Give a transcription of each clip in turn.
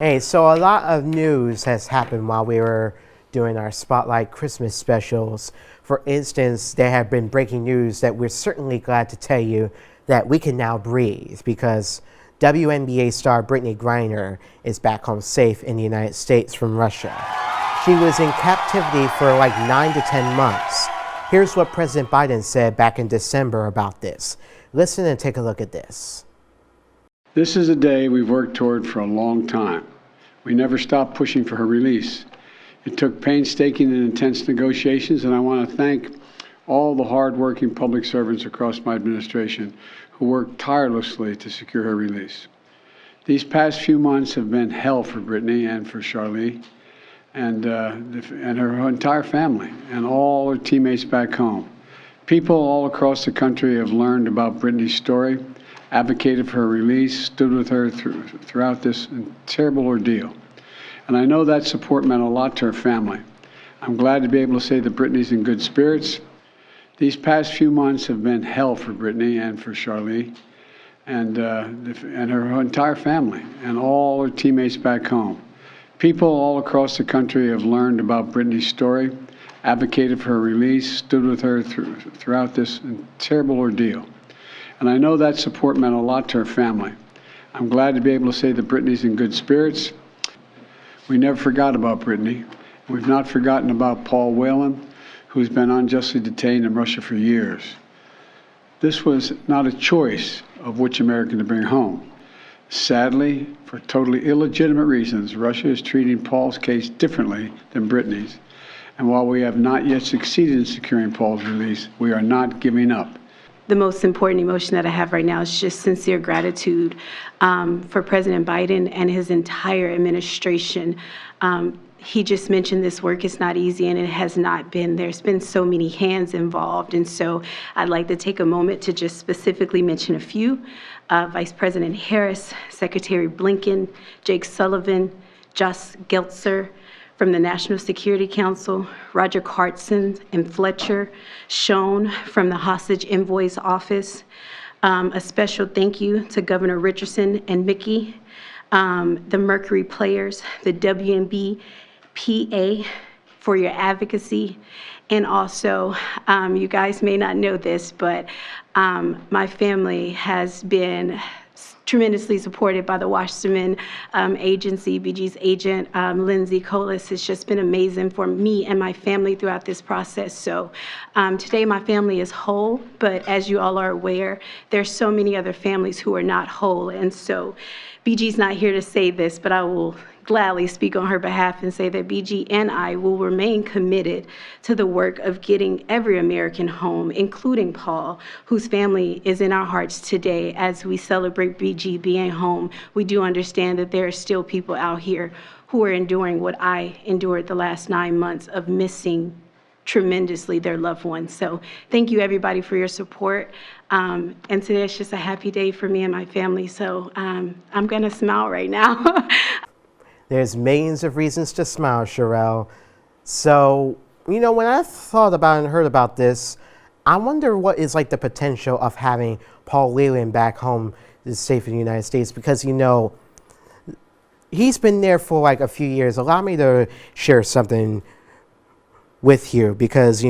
Hey, so a lot of news has happened while we were doing our Spotlight Christmas specials. For instance, there have been breaking news that we're certainly glad to tell you that we can now breathe because WNBA star Brittney Griner is back home safe in the United States from Russia. She was in captivity for like 9 to 10 months. Here's what President Biden said back in December about this. Listen and take a look at this. This is a day we've worked toward for a long time. We never stopped pushing for her release. It took painstaking and intense negotiations, and I want to thank all the hardworking public servants across my administration who worked tirelessly to secure her release. These past few months have been hell for Brittney and for Charlie and her entire family and all her teammates back home. People all across the country have learned about Brittney's story, advocated for her release, stood with her throughout this terrible ordeal. And I know that support meant a lot to her family. I'm glad to be able to say that Brittney's in good spirits. These past few months have been hell for Brittney and for Charlie and her entire family and all her teammates back home. People all across the country have learned about Brittney's story, advocated for her release, stood with her throughout this terrible ordeal. And I know that support meant a lot to her family. I'm glad to be able to say that Brittney's in good spirits. We never forgot about Brittney. We've not forgotten about Paul Whelan, who's been unjustly detained in Russia for years. This was not a choice of which American to bring home. Sadly, for totally illegitimate reasons, Russia is treating Paul's case differently than Brittney's. And while we have not yet succeeded in securing Paul's release, we are not giving up. The most important emotion that I have right now is just sincere gratitude for President Biden and his entire administration. He just mentioned this work is not easy, and it has not been. There's been so many hands involved, and so I'd like to take a moment to just specifically mention a few. Vice President Harris, Secretary Blinken, Jake Sullivan, Josh Geltzer, from the National Security Council, Roger Cartson and Fletcher Schoen from the Hostage Envoy's Office. A special thank you to Governor Richardson and Mickey, the Mercury Players, the WNBPA for your advocacy. And also, you guys may not know this, but my family has been tremendously supported by the Wasserman Agency. BG's agent, Lindsay Colas, has just been amazing for me and my family throughout this process. So today my family is whole, but as you all are aware, there's so many other families who are not whole. And so BG's not here to say this, but I will gladly speak on her behalf and say that BG and I will remain committed to the work of getting every American home, including Paul, whose family is in our hearts today. As we celebrate BG being home, we do understand that there are still people out here who are enduring what I endured the last 9 months of missing tremendously their loved ones. So thank you everybody for your support. And today is just a happy day for me and my family. So I'm gonna smile right now. There's millions of reasons to smile, Sherelle. So, when I thought about and heard about this, I wonder what is like the potential of having Paul Whelan back home safe in the United States, because, he's been there for like a few years. Allow me to share something with you because,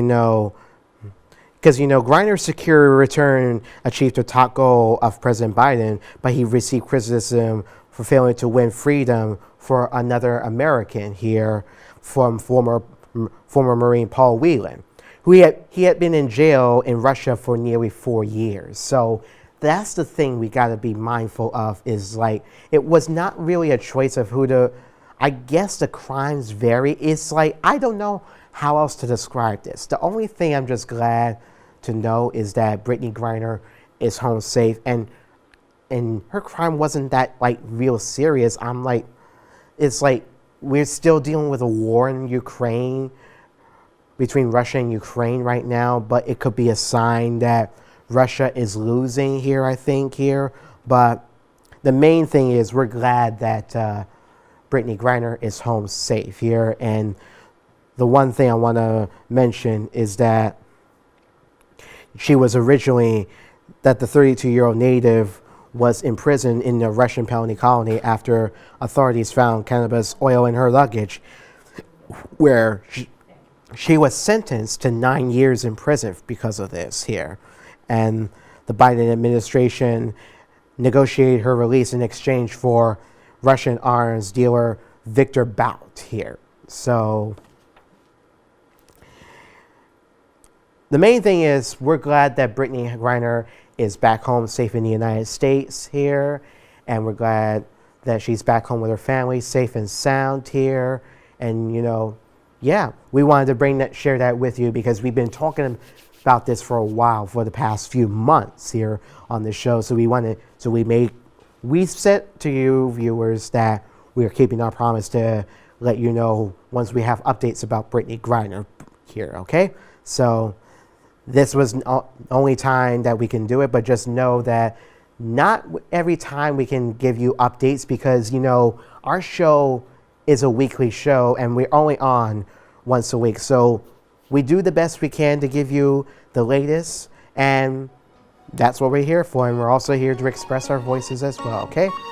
Griner's secure return achieved the top goal of President Biden, but he received criticism for failing to win freedom for another American here from former Marine Paul Whelan, who he had been in jail in Russia for nearly 4 years. So that's the thing we got to be mindful of, is like, it was not really a choice of who to, I guess the crimes vary. It's like, I don't know how else to describe this. The only thing I'm just glad to know is that Brittney Griner is home safe, and her crime wasn't that like real serious. It's like we're still dealing with a war in Ukraine, between Russia and Ukraine right now, but it could be a sign that Russia is losing here, I think, here. But the main thing is we're glad that Brittney Griner is home safe here. And the one thing I want to mention is that she was originally, that the 32-year-old native was imprisoned in the Russian penalty colony after authorities found cannabis oil in her luggage, where she was sentenced to 9 years in prison because of this here. And the Biden administration negotiated her release in exchange for Russian arms dealer Victor Bout here. So the main thing is we're glad that Brittney Griner is back home safe in the United States here. And we're glad that she's back home with her family, safe and sound here. And, you know, yeah, we wanted to share that with you because we've been talking about this for a while, for the past few months here on the show. So we said to you viewers that we are keeping our promise to let you know once we have updates about Brittney Griner here, okay? So this was the only time that we can do it, but just know that not every time we can give you updates because, you know, our show is a weekly show and we're only on once a week. So we do the best we can to give you the latest, and that's what we're here for. And we're also here to express our voices as well, okay?